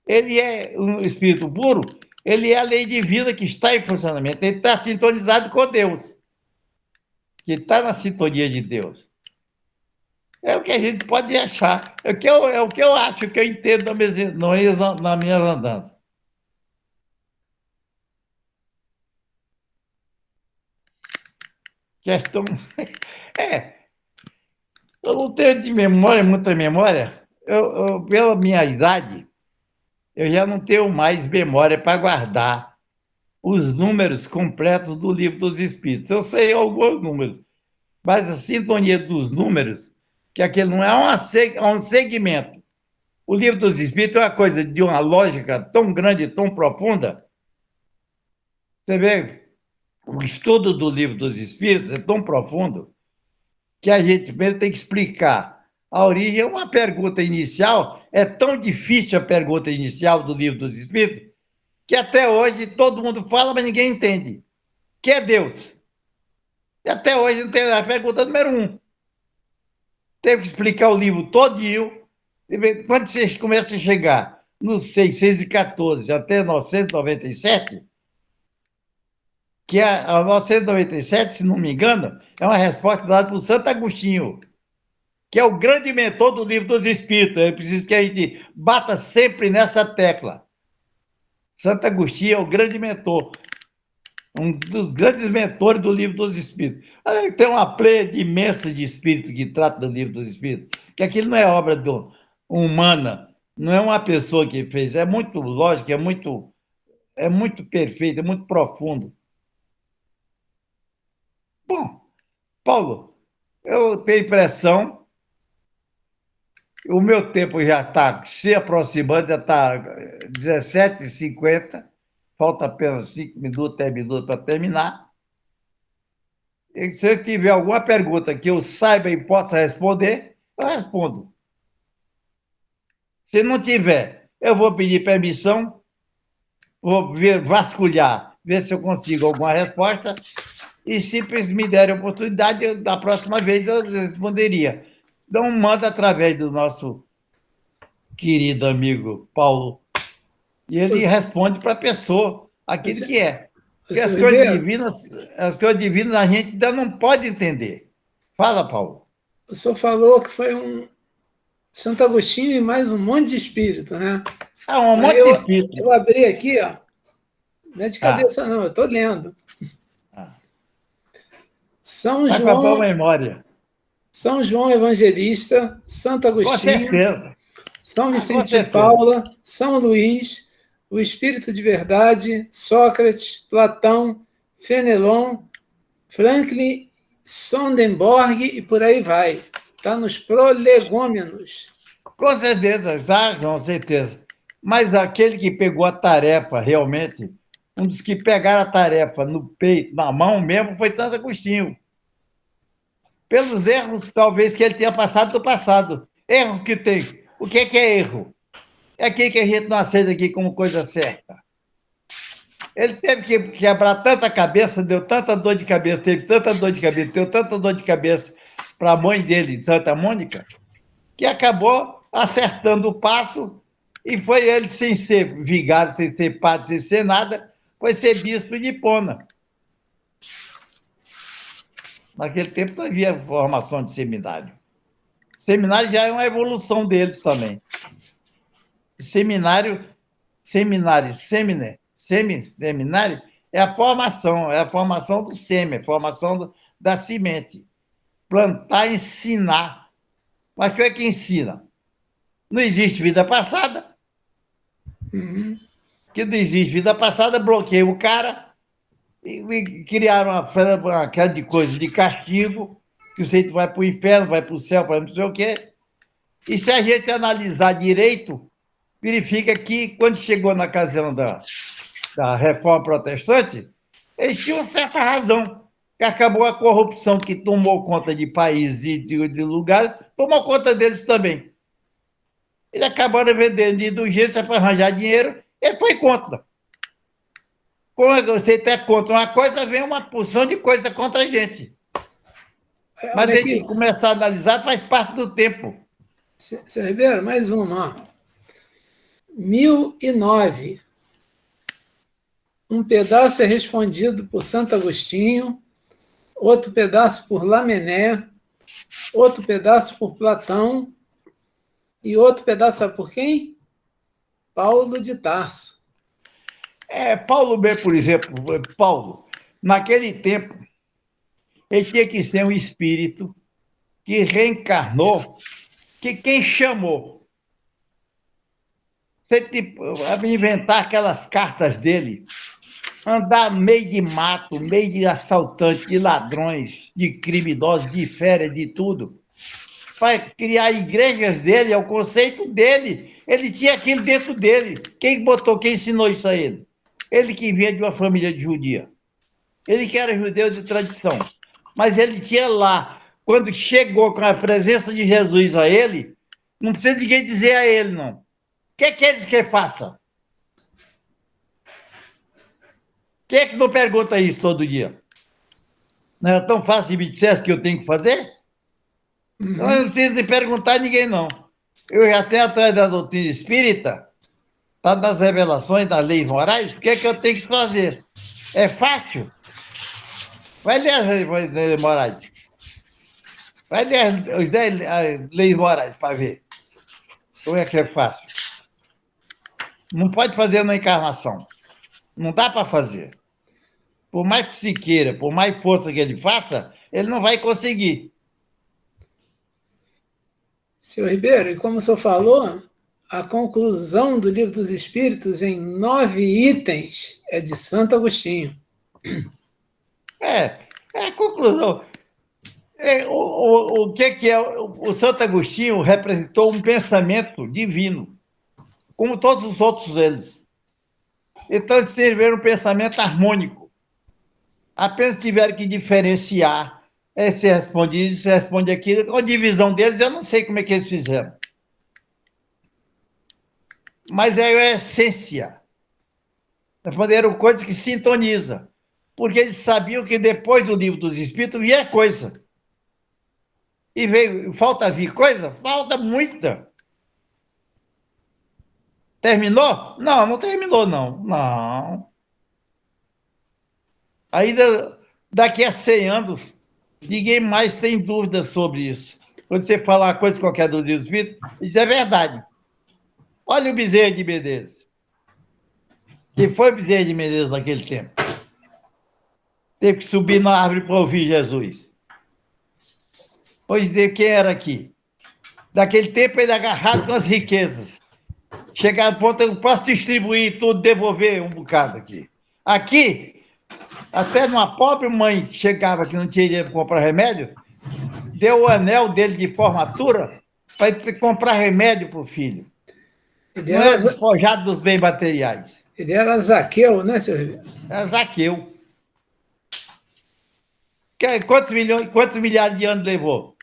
ele é um espírito puro, ele é a lei divina que está em funcionamento, ele está sintonizado com Deus, que está na sintonia de Deus. É o que a gente pode achar. É o que eu acho, que eu entendo na minha andança. Questão. Eu não tenho de memória, muita memória. Pela minha idade, eu já não tenho mais memória para guardar os números completos do Livro dos Espíritos. Eu sei alguns números, mas a sintonia dos números, que aquele não é um segmento. O Livro dos Espíritos é uma coisa de uma lógica tão grande, tão profunda. Você vê, o estudo do Livro dos Espíritos é tão profundo que a gente primeiro tem que explicar a origem. É uma pergunta inicial, é tão difícil a pergunta inicial do Livro dos Espíritos, que até hoje todo mundo fala, mas ninguém entende. Que é Deus? E até hoje não tem a pergunta número 1. Teve que explicar o livro todinho. Quando você começa a chegar nos 614 até 997, que a 997, se não me engano, é uma resposta dada por Santo Agostinho, que é o grande mentor do Livro dos Espíritos. É preciso que a gente bata sempre nessa tecla. Santo Agostinho é o grande mentor, um dos grandes mentores do Livro dos Espíritos. Aí tem uma pleia imensa de espíritos que trata do Livro dos Espíritos, que aquilo não é obra humana, não é uma pessoa que fez, é muito lógico, é muito perfeito, é muito profundo. Bom, Paulo, eu tenho a impressão, o meu tempo já está se aproximando, já está 17h50, falta apenas 5 minutos, 10 minutos para terminar. E se eu tiver alguma pergunta que eu saiba e possa responder, eu respondo. Se não tiver, eu vou pedir permissão, vou vasculhar, ver se eu consigo alguma resposta, e se me derem a oportunidade, da próxima vez eu responderia. Então, manda através do nosso querido amigo Paulo, e ele responde para a pessoa aquilo que é. Porque as coisas divinas a gente ainda não pode entender. Fala, Paulo. O senhor falou que foi um Santo Agostinho e mais um monte de espírito, né? Um monte de espírito. Eu abri aqui, ó. Não é de cabeça, não, eu estou lendo. São Vai João, com a boa memória. São João Evangelista, Santo Agostinho, com certeza. São Vicente de Paula, São Luís, o Espírito de Verdade, Sócrates, Platão, Fenelon, Franklin, Swedenborg e por aí vai. Está nos prolegômenos. Com certeza, tá? Com certeza. Mas aquele que pegou a tarefa realmente, um dos que pegaram a tarefa no peito, na mão mesmo, foi Santo Agostinho. Pelos erros, talvez, que ele tenha passado do passado. Erros que tem. O que é erro? É aquilo que a gente não aceita aqui como coisa certa. Ele teve que quebrar tanta cabeça, deu tanta dor de cabeça, teve tanta dor de cabeça, deu tanta dor de cabeça para a mãe dele, Santa Mônica, que acabou acertando o passo e foi ele, sem ser vigário, sem ser padre, sem ser nada, foi ser bispo de Hipona. Naquele tempo não havia formação de seminário. Seminário já é uma evolução deles também. Seminário é a formação do sêmen, a formação da semente. Plantar, ensinar. Mas o que é que ensina? Não existe vida passada. Que não existe vida passada, bloqueia o cara e criaram aquela de coisa de castigo, que o sujeito vai para o inferno, vai para o céu, vai não sei o quê. E se a gente analisar direito, verifica que, quando chegou na ocasião da Reforma Protestante, eles tinham certa razão, que acabou a corrupção que tomou conta de países e de lugares, tomou conta deles também. Eles acabaram vendendo indulgência para arranjar dinheiro, ele foi contra. Quando você está contra uma coisa, vem uma porção de coisa contra a gente. Mas a gente começar a analisar, faz parte do tempo. Seu Ribeiro, mais uma. 1009. Um pedaço é respondido por Santo Agostinho, outro pedaço por Lamennais, outro pedaço por Platão e outro pedaço, sabe por quem? Paulo de Tarso. Paulo B, por exemplo, Paulo, naquele tempo, ele tinha que ser um espírito que reencarnou, que quem chamou. Você inventar aquelas cartas dele, andar meio de mato, meio de assaltantes, de ladrões, de criminosos, de férias, de tudo, para criar igrejas dele, é o conceito dele. Ele tinha aquilo dentro dele. Quem botou, quem ensinou isso a ele? Ele que vinha de uma família de judia. Ele que era judeu de tradição. Mas ele tinha lá, quando chegou com a presença de Jesus a ele, não precisa ninguém dizer a ele, não. O que eles que faça? Quem é que não pergunta isso todo dia? Não é tão fácil de me dizer que eu tenho que fazer? Então eu não preciso de perguntar a ninguém, não. Eu já tenho atrás da doutrina espírita, está nas revelações, das leis morais, o que é que eu tenho que fazer? É fácil? Vai ler as leis morais. Vai ler as 10 leis morais para ver como é que é fácil. Não pode fazer na encarnação. Não dá para fazer. Por mais que se queira, por mais força que ele faça, ele não vai conseguir. Senhor Ribeiro, e como o senhor falou, a conclusão do Livro dos Espíritos em 9 itens é de Santo Agostinho. É a conclusão. O que é? O Santo Agostinho representou um pensamento divino, como todos os outros eles. Então, eles tiveram um pensamento harmônico. Apenas tiveram que diferenciar. Se responde isso, se responde aquilo. A divisão deles, eu não sei como é que eles fizeram. Mas é a essência. Eram coisas que sintonizam. Porque eles sabiam que depois do Livro dos Espíritos vinha coisa. E veio, falta vir coisa? Falta muita. Terminou? Não, não terminou, não. Não. Ainda daqui a 100 anos, ninguém mais tem dúvidas sobre isso. Quando você fala uma coisa qualquer do Livro dos Espíritos, isso é verdade. Olha o Bezerra de Menezes. Que foi Bezerra de Menezes naquele tempo? Teve que subir na árvore para ouvir Jesus. Pois de quem era aqui? Daquele tempo ele agarrado com as riquezas. Chegar ao ponto, eu posso distribuir tudo, devolver um bocado aqui. Aqui, até uma pobre mãe que chegava que não tinha dinheiro para comprar remédio, deu o anel dele de formatura para comprar remédio para o filho. Não era despojado dos bens materiais. Ele era Zaqueu, né, senhor Ribeiro? Era Zaqueu. Quantos milhares de anos levou?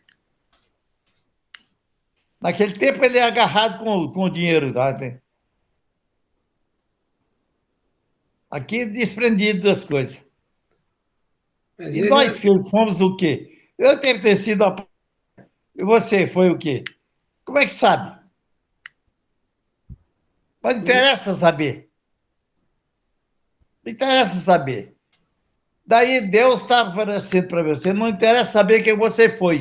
Naquele tempo ele é agarrado com o dinheiro. Tá? Aqui desprendido das coisas. Mas e nós fomos o quê? Eu devo ter sido E você foi o quê? Como é que sabe? Mas não interessa saber. Não interessa saber. Daí Deus está oferecendo para você. Não interessa saber quem você foi.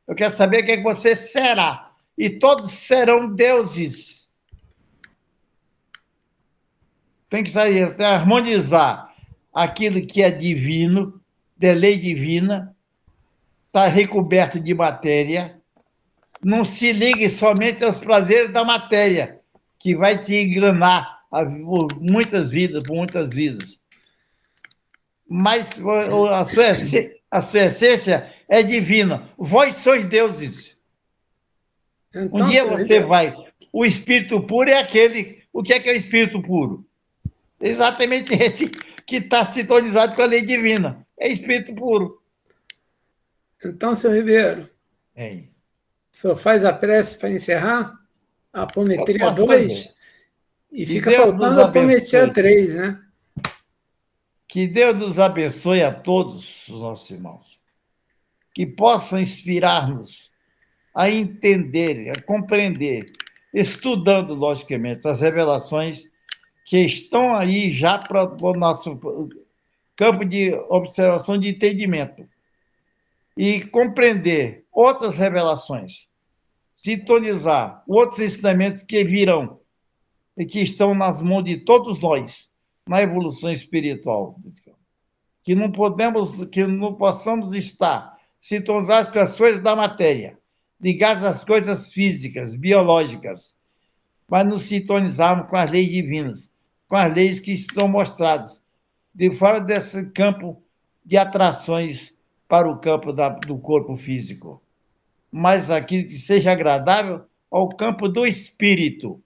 Eu quero saber quem você será. E todos serão deuses. Tem que sair, harmonizar aquilo que é divino, de lei divina, está recoberto de matéria. Não se ligue somente aos prazeres da matéria, que vai te enganar por muitas vidas. Mas a sua essência é divina. Vós sois deuses. Então, um dia você vai. O espírito puro é aquele. O que é o espírito puro? Exatamente esse que está sintonizado com a lei divina. É espírito puro. Então, senhor Ribeiro, o senhor faz a prece para encerrar? A apometria 2? E fica faltando a apometria 3, né? Que Deus nos abençoe a todos os nossos irmãos. Que possam inspirar-nos a entender, a compreender, estudando, logicamente, as revelações que estão aí já para o nosso campo de observação de entendimento. E compreender outras revelações, sintonizar outros ensinamentos que virão e que estão nas mãos de todos nós na evolução espiritual. Que não possamos estar sintonizados com as coisas da matéria, ligados às coisas físicas, biológicas, mas nos sintonizarmos com as leis divinas, com as leis que estão mostradas, de fora desse campo de atrações para o campo do corpo físico, mas aquilo que seja agradável ao campo do espírito,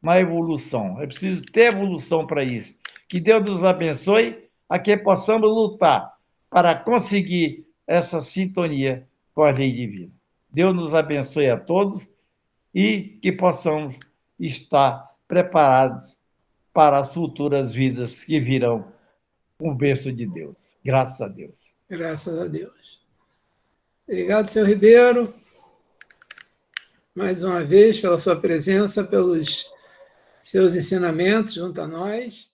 na evolução. É preciso ter evolução para isso. Que Deus nos abençoe a que possamos lutar para conseguir essa sintonia com a lei divina. Deus nos abençoe a todos e que possamos estar preparados para as futuras vidas que virão com o berço de Deus. Graças a Deus. Graças a Deus. Obrigado, senhor Ribeiro, mais uma vez, pela sua presença, pelos seus ensinamentos junto a nós.